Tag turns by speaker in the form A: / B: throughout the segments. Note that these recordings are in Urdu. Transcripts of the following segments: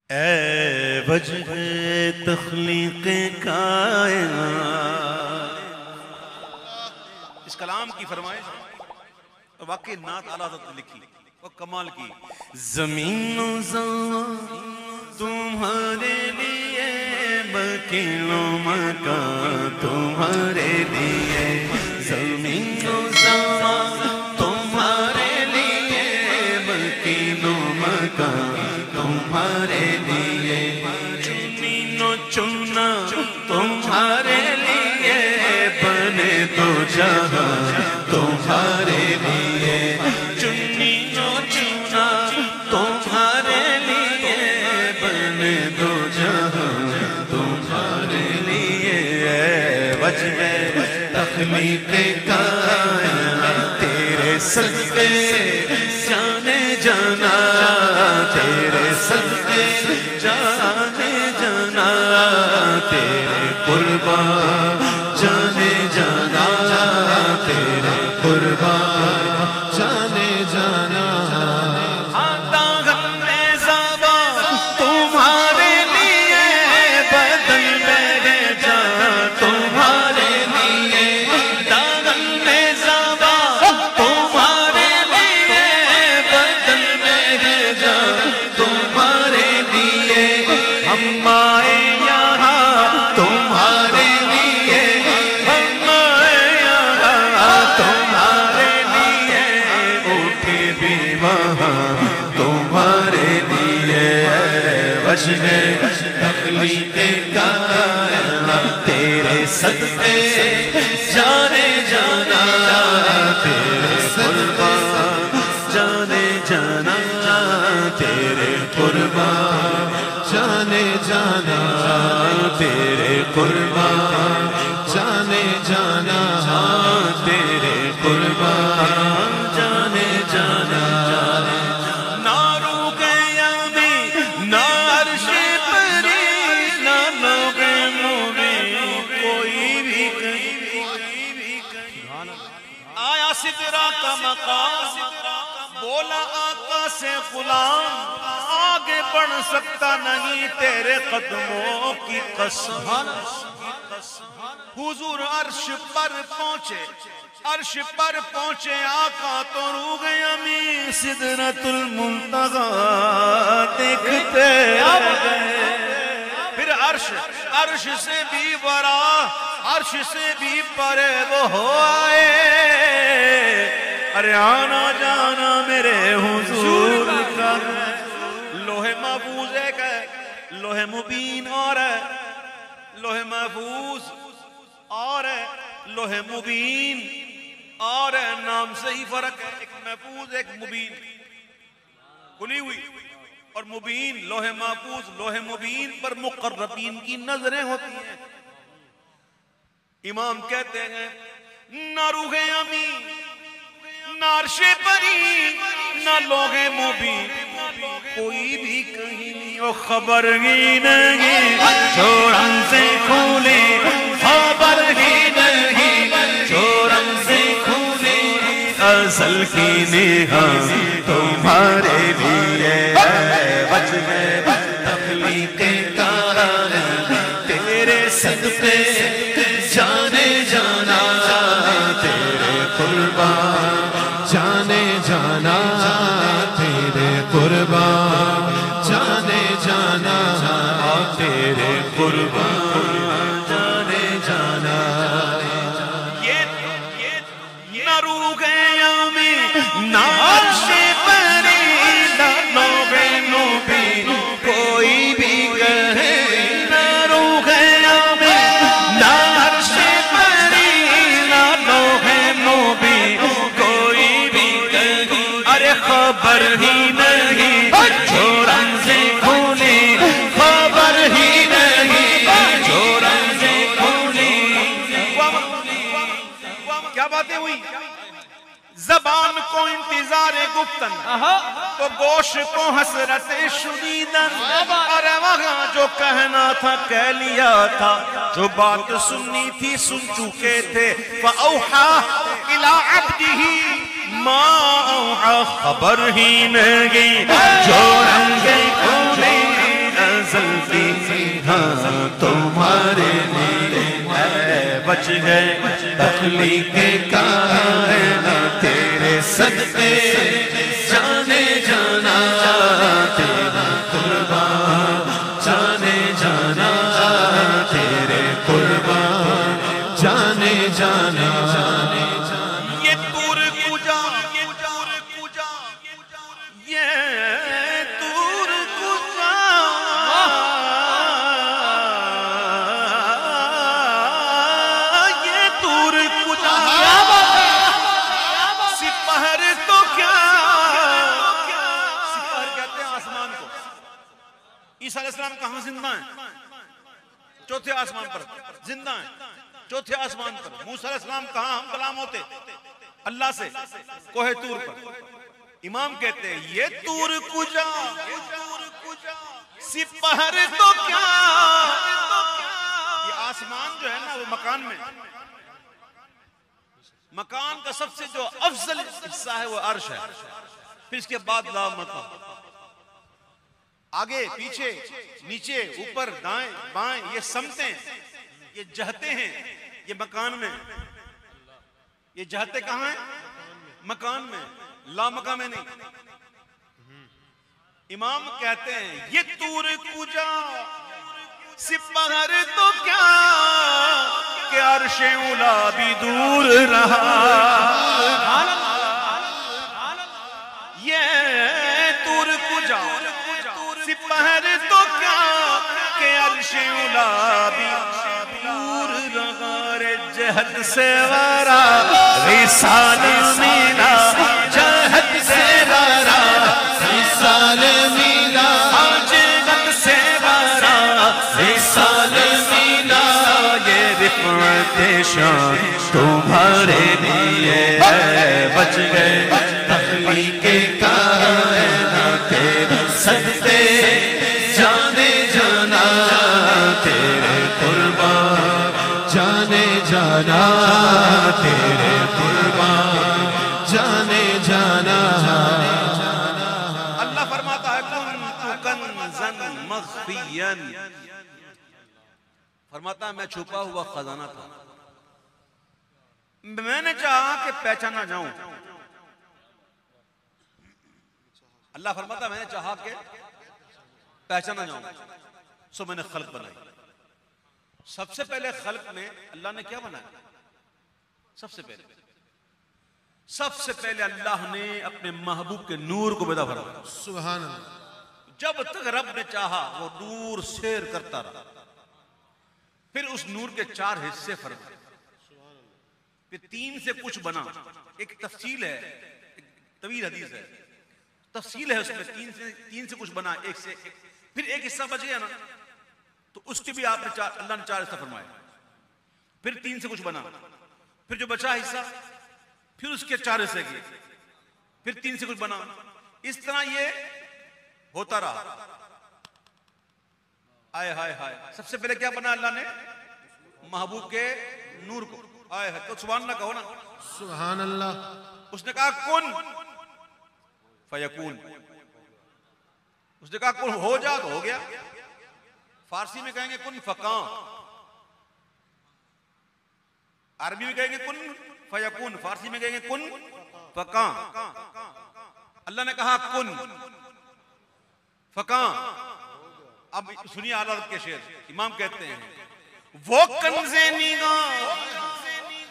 A: اے وجہ تخلیق کائنات، اس کلام کی فرمائش واقعی نعت اعلیٰ حضرت نے لکھی وہ کمال کی. زمین و زمان تمہارے لیے، مکین و مکان تمہارے لیے. زمین و زمان تمہارے لیے، مکین و مکان تمہارے لیے. چنین و چننا تمہارے لیے، بنے تو جہاں تمہارے لیے. چنین و چننا تمہارے لیے، بنے تو جہاں تمہارے لیے. وجہ تخلیق کائنات تیرے صدقے جانے جانا، تیرے صدقے جانے جانا، تیرے قربان جانے جانا، تیرے قربان جانے جانا. داغن میں زبا تمہارے لیے، بدن میں جان تمہارے لیے. داغن میں زبا تمہارے لیے، بدن میں جان تمہارے لیے. ہم آئے یہاں تمہارے لیے، ہم آئے یہاں تمہارے لیے. اٹھے بھی وہاں تمہارے لیے. وجہ تخلیق کائنات تیرے صدقے جانے جانا، تیرے قربان جانے جانا، تیرے قربان جانے جانا، تیرے قربان جانے جانا، تیرے قربان جانے جانا. نہ روح یمی نہ عرش پری، نہ لوگ مومن کوئی بھی کہیں. آیا سدرا کا مقام، بولا آقا سے غلام، آگے بڑھ سکتا نہیں تیرے قدموں کی قسم. حضور عرش پر پہنچے، عرش پر پہنچے آقا تو روح یمی سدرۃ المنتہی دیکھتے گئے. پھر عرش سے بھی برا، عرش سے بھی پرے وہ ہو آئے. ارے آنا جانا میرے حضور کا. لوح محفوظ ایک ہے، لوح مبین اور ہے. لوح محفوظ اور ہے، لوح مبین اور ہے. نام سے ہی فرق ہے، ایک محفوظ ایک مبین. کھلی ہوئی اور مبین. لوح محفوظ لوح مبین پر مقربین کی نظریں ہوتی ہیں. امام کہتے ہیں نہ روح امین، نہ عرش پری، نہ لوح مبین کوئی بھی کہیں وہ خبر ہی نہیں. جو رنگ سے کھولے خبر ہی نہیں، جو رنگ سے کھولے ازل کی نہاں تمہارے لیے. وجہ تخلیق کائنات تیرے صدقے جانے جانا، تیرے قربان جانے جانا، تیرے قربان جانے جانا، تیرے قربان جانے جانا. یہ نہ روح یمی نہ عرش پری، نہ لوح مبین کوئی بھی کہے. نہ روح یمی نہ عرش پری، نہ لوح مبین کوئی بھی کہے. ارے خبر ہی نہیں جو رنگ سے کھولی، خبر ہی نہیں جو رنگ سے کھولی. کیا باتیں ہوئی؟ زبان کو انتظار گفتن، تو گوش کو حسرت شنیدن. ارے وہاں جو کہنا تھا کہہ لیا تھا، جو بات سننی تھی سن چکے تھے. فَأَوْحَى إِلَىٰ عَبْدِهِ مَا أَوْحَى. خبر ہی نہیں جو رنگ کھولے نزلتی ہاں تمہارے لیے اے بچ گئے تخلیق کائنات تیرے صدقے جانے جانا تیرا قربان جانے جانا تیرے قربان جانے جانا یہ تور کجا یہ تور کجا یہ تور کجا یہ تور کجا سپہر تو کیا سپہر کہتے ہیں آسمان کو عیسیٰ علیہ السلام کہاں زندہ ہیں چوتھے آسمان پر زندہ ہیں چوتھے آسمان پر موسیٰ علیہ السلام کہاں ہم کلام ہوتے اللہ سے کوہ تور پر امام کہتے ہیں یہ تور کجا سپہر تو کیا یہ آسمان جو ہے نا وہ مکان میں مکان کا سب سے جو افضل حصہ ہے وہ عرش ہے پھر اس کے بعد لا مطلب آگے پیچھے نیچے اوپر دائیں بائیں یہ سمتیں یہ جہتے ہیں یہ مکان میں یہ جہتے کہاں ہیں مکان میں لا مکان میں نہیں امام کہتے ہیں یہ تور کجا سپہر تو کیا کہ عرش اولا بھی دور رہا یہ تور کجا سپہر تو کیا کہ عرش اولا بھی دور رہا رے جہد سے ورا رسال مینا جہد سے ورا رسال مینا جہد سے ورا رسال مینا یہ رفعت شان تمہارے لیے ہے بچ گئے تخلیق کائنات تیرے صدقے جانے جانا تیرے قربان جانے جانا تیرے قربان جانے جانا اللہ فرماتا ہے کنت کنزا مخفیا فرماتا ہے میں چھپا ہوا خزانہ تھا میں نے چاہا کہ پہچانا جاؤں اللہ فرماتا ہے میں نے چاہا کہ پہچانا جاؤں سو میں نے خلق بنائی سب سے پہلے خلق میں اللہ نے کیا بنایا سب سے پہلے اللہ نے اپنے محبوب کے نور کو پیدا فرمایا
B: سبحان اللہ
A: جب تک رب نے چاہا وہ نور سیر کرتا رہا پھر اس نور کے 4 حصے فرمائے پھر 3 سے کچھ بنا ایک تفصیل ہے ایک طویل حدیث ہے تفصیل ہے اس میں 3 سے کچھ بنا ایک سے پھر ایک حصہ بچ گیا نا تو اس کے بھی آپ نے اللہ نے 4 حصہ فرمایا پھر 3 سے کچھ بنا پھر جو بچا حصہ پھر اس کے 4 حصے کیے پھر 3 سے کچھ بنا اس طرح یہ ہوتا رہا آئے ہائے ہائے سب سے پہلے کیا بنا اللہ نے محبوب کے نور کو آئے ہائے تو سبحان اللہ کہو نا
B: سبحان اللہ
A: اس نے کہا کن فیکون اس نے کہا کن ہو جا تو ہو گیا فارسی میں کہیں گے کن فکان عربی میں کہیں گے کن فیکون فارسی میں کہیں گے کن فکان اللہ نے کہا کن فکان اب سنیے اعلیٰ حضرت کے شعر امام کہتے ہیں وہ کنز نگاہ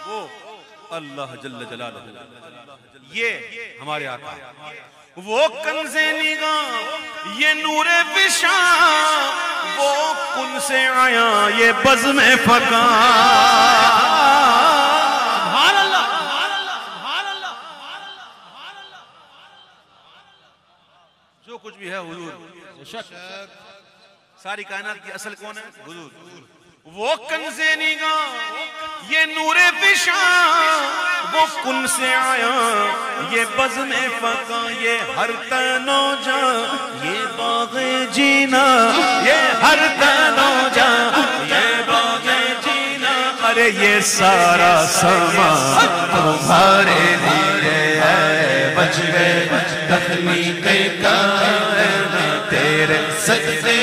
A: وہ اللہ جل جلالہ یہ ہمارے آقا وہ کنز نگاہ یہ نور بشاں وہ کن سے آیا یہ بزم فکان سبحان اللہ سبحان اللہ جو کچھ بھی ہے حضور ساری کائنات کی اصل کون ہے حضور وہ کنز نگاہ یہ نور بشاں وہ کن سے آیا یہ بزم فقا یہ ہر تن و جان یہ باغ جینا یہ ہر تن و جان یہ باغ جینا ارے یہ سارا سما تمہارے لیے ہے بچ گئے تخلیق کائنات تیرے صدقے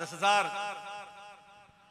A: 10,000,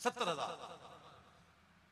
A: 70,000।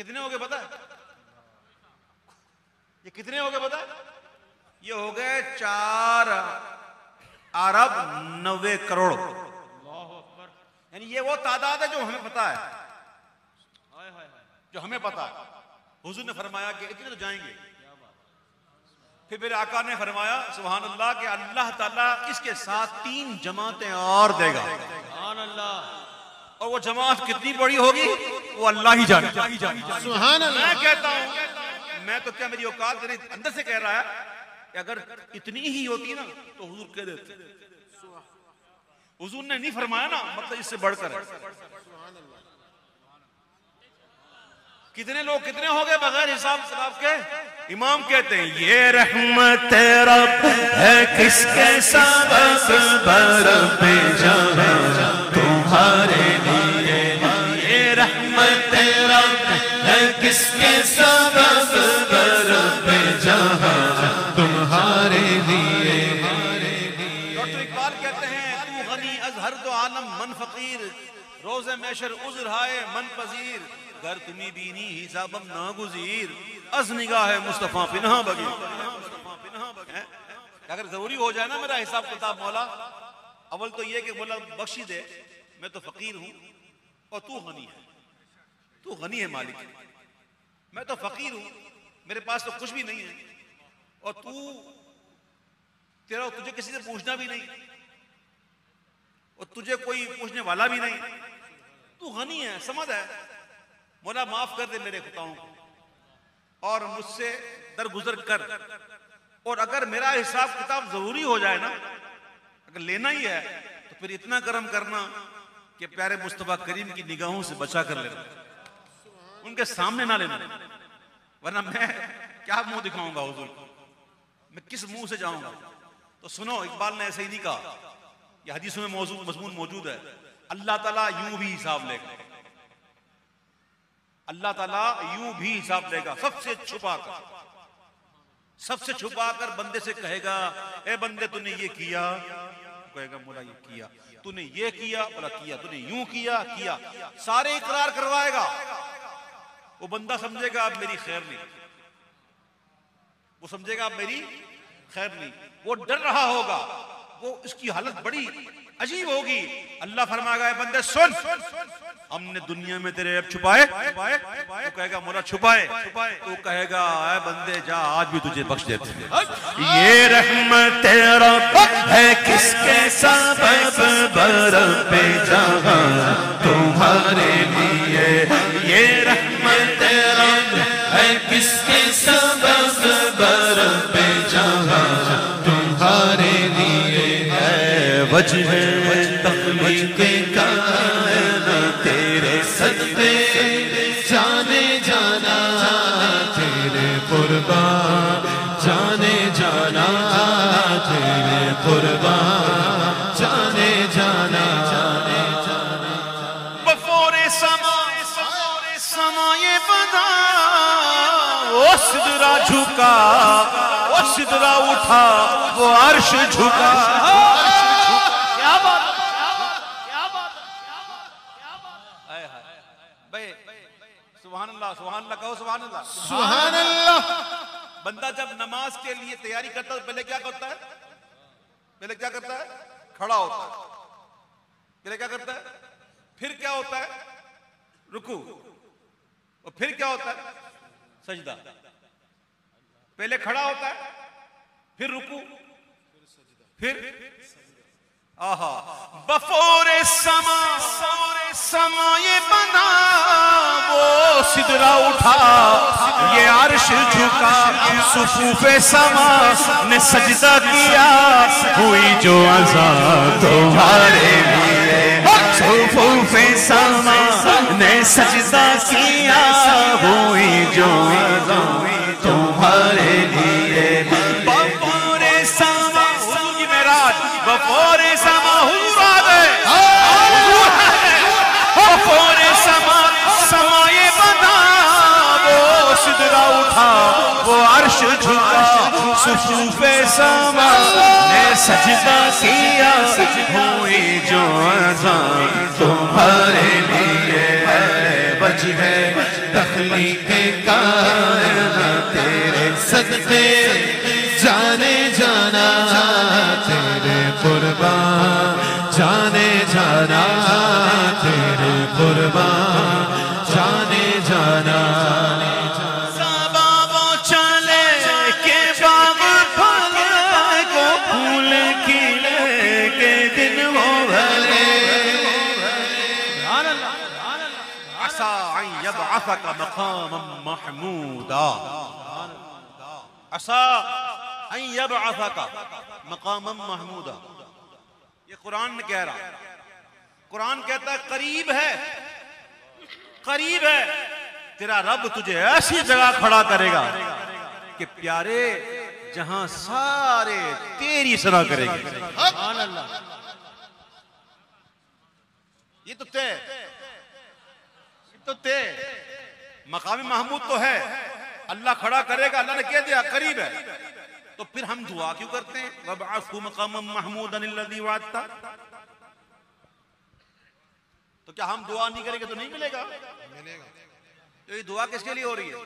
A: کتنے ہو گئے پتہ ہے؟ یہ کتنے ہو گئے پتہ ہے؟ یہ ہو گئے 4 ارب 90 کروڑ. یعنی یہ وہ تعداد ہے جو ہمیں پتا ہے، جو ہمیں پتا ہے. حضور نے فرمایا کہ اتنے تو جائیں گے. پھر میرے آقا نے فرمایا سبحان اللہ کہ اللہ تعالیٰ اس کے ساتھ 3 جماعتیں اور دے گا. سبحان اللہ. اور وہ جماعت کتنی بڑی ہوگی وہ اللہ ہی جانے.
B: سبحان اللہ.
A: میں کہتا ہوں، میں تو کیا میری اوقات میرے اندر سے کہہ رہا ہے کہ اگر اتنی ہی ہوتی نا تو حضور کہہ دیتے. حضور نے نہیں فرمایا نا، مطلب اس سے بڑھ کر. کتنے لوگ کتنے ہو گئے بغیر حساب کتاب کے؟ امام کہتے ہیں یہ رحمت رب ہے کس کے سبب برب جہاں تمہارے لیے. یہ رحمت رب ہے کس کے سبب برب جہاں
B: تمہارے لیے.
A: ڈاکٹر اقبال کہتے ہیں تو غنی از ہر دو عالم من فقیر، روز محشر عذر ہائے من پذیر، گر تمہیں بینی حسابم ناگزیر، از نگاہ مصطفیٰ پنہا بگیر. اگر ضروری ہو جائے نا میرا حساب کتاب مولا، اول تو یہ کہ مولا بخشی دے، میں تو فقیر ہوں اور تو غنی ہے. تو غنی ہے مالک، میں تو فقیر ہوں، میرے پاس تو کچھ بھی نہیں ہے، اور تجھے کسی سے پوچھنا بھی نہیں، اور تجھے کوئی پوچھنے والا بھی نہیں. تو غنی ہے، سمجھ ہے. مولا معاف کر دے میرے خطاؤں کو اور مجھ سے درگزر کر. اور اگر میرا حساب کتاب ضروری ہو جائے نا، اگر لینا ہی ہے تو پھر اتنا کرم کرنا کہ پیارے مصطفیٰ کریم کی نگاہوں سے بچا کر لینا، ان کے سامنے نہ لینا، ورنہ میں کیا منہ دکھاؤں گا حضور کو، میں کس منہ سے جاؤں گا. تو سنو، اقبال نے ایسے ہی نہیں کہا، یہ حدیثوں میں مضمون موجود ہے. اللہ تعالیٰ یوں بھی حساب لے گا، اللہ تعالیٰ یوں بھی حساب لے گا، سب سے چھپا کر بندے سے کہے گا اے بندے تو نے یہ کیا، کہے گا مولا یہ کیا، تو نے یہ کیا، بولا کیا، تو نے یوں کیا، سارے اقرار کروائے گا. وہ بندہ سمجھے گا اب میری خیر نہیں، وہ سمجھے گا اب میری خیر نہیں، وہ ڈر رہا ہوگا، وہ اس کی حالت بڑی عجیب ہوگی. اللہ فرمائے گا اے بندے سن، ہم نے دنیا میں تیرے عیب چھپائے، تو کہے گا مولا چھپائے، تو کہے گا اے بندے جا آج بھی تجھے بخش دیتے ہیں. یہ رحمت رب ہے کس کے سبب برب جہاں تمہارے لیے. یہ رحمت رب ہے کس کے سبب برب جہاں
B: تمہارے لیے.
A: وجہ تخلیق کائنات تیرے صدقے
B: جانے جانا تیرے قربان، جانے جانا تیرے قربان، جانے جانا.
A: بفور سمائے بدا وہ سدرا جھکا، وہ سدرا اٹھا، وہ عرش جھکا. سبحان اللہ، سبحان اللہ کہو، سبحان اللہ،
B: سبحان اللہ.
A: بندہ جب نماز کے لیے تیاری کرتا ہے پہلے کیا کرتا ہے؟ پہلے کیا کرتا ہے؟ کھڑا ہوتا ہے. پہلے کیا کرتا ہے؟ پھر کیا ہوتا ہے؟ رکوع. اور پھر کیا ہوتا ہے؟ سجدہ. پہلے کھڑا ہوتا ہے، پھر رکوع، پھر آہا. بفور سمائے بنا وہ سدرا اٹھا، یہ عرش جھکا، صفوف سما نے سجدہ کیا، ہوئی جو عزا تمہارے لیے. صفوف سما نے سجدہ کیا، ہوئی جو عزا تمہارے لیے. بفور سما، حضور کی معراج، بفور سما حضور آ گئے. بفور سمائے بنا وہ سدرا اٹھا، وہ عرش جھکا، صفوف سما نے سجدہ کیا، ہوئی جو عزا تمہارے لیے.
B: وجہ تخلیق تخلیق کائنات تیرے صدقے جانے جانا تیرے قربان جانے جانا تیرے قربان جانے جانا
A: يبعثك مقاما محمودا عسى ان يبعثك مقاما محمودا. یہ قرآن نے کہہ رہا. قرآن کہتا ہے قریب ہے تیرا رب تجھے ایسی جگہ کھڑا کرے گا کہ پیارے جہاں سارے تیری ثنا کریں گے. سبحان اللہ. یہ تو تے مقام محمود تو ہے, اللہ کھڑا کرے گا, اللہ نے کہہ دیا قریب ہے. تو پھر ہم دعا کیوں کرتے ہیں وَابْعَثْهُ مَقَامًا مَحْمُودًا الَّذِي وَعَدتَّ؟ تو کیا ہم دعا نہیں کریں گے تو نہیں ملے گا؟ تو یہ دعا کس کے لیے ہو رہی ہے؟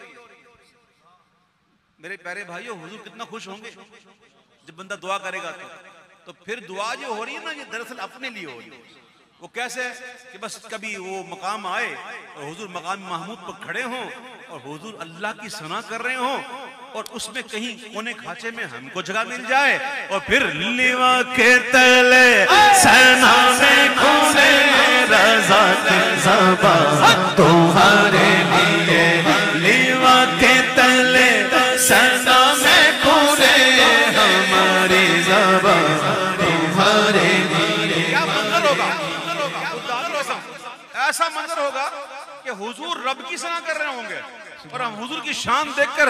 A: میرے پیارے بھائیو, حضور کتنا خوش ہوں گے جب بندہ دعا کرے گا. تو پھر دعا جو ہو رہی ہے نا, یہ دراصل اپنے لیے ہو رہی ہے. وہ کیسے کہ بس کبھی وہ مقام آئے اور حضور مقام محمود پر کھڑے ہوں اور حضور اللہ کی ثنا کر رہے ہوں, اور اس میں کہیں کونے کھانچے میں ہم کو جگہ مل جائے, اور پھر لیوا کے تلے ثنا میں کھولے رضا کی زبان تمہارے لیے, لیوا کے تلے ثنا میں کھولے ہماری زبان تمہارے لیے. کیا منظر ہوگا, ایسا منظر ہوگا کہ حضور رب کی ثنا کر رہے ہوں گے اور ہم حضور کی شان دیکھ کر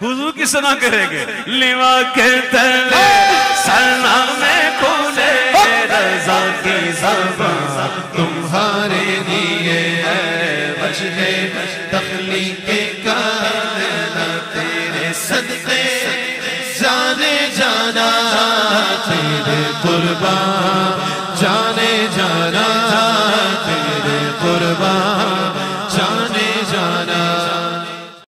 A: حضور کی ثنا کریں گے. لیوا کے تلے ثنا میں کھولے رضا کی زبان
B: تمہارے لیے وجہ تخلیق کائنات تیرے صدقے جانے جانا تیرے قربان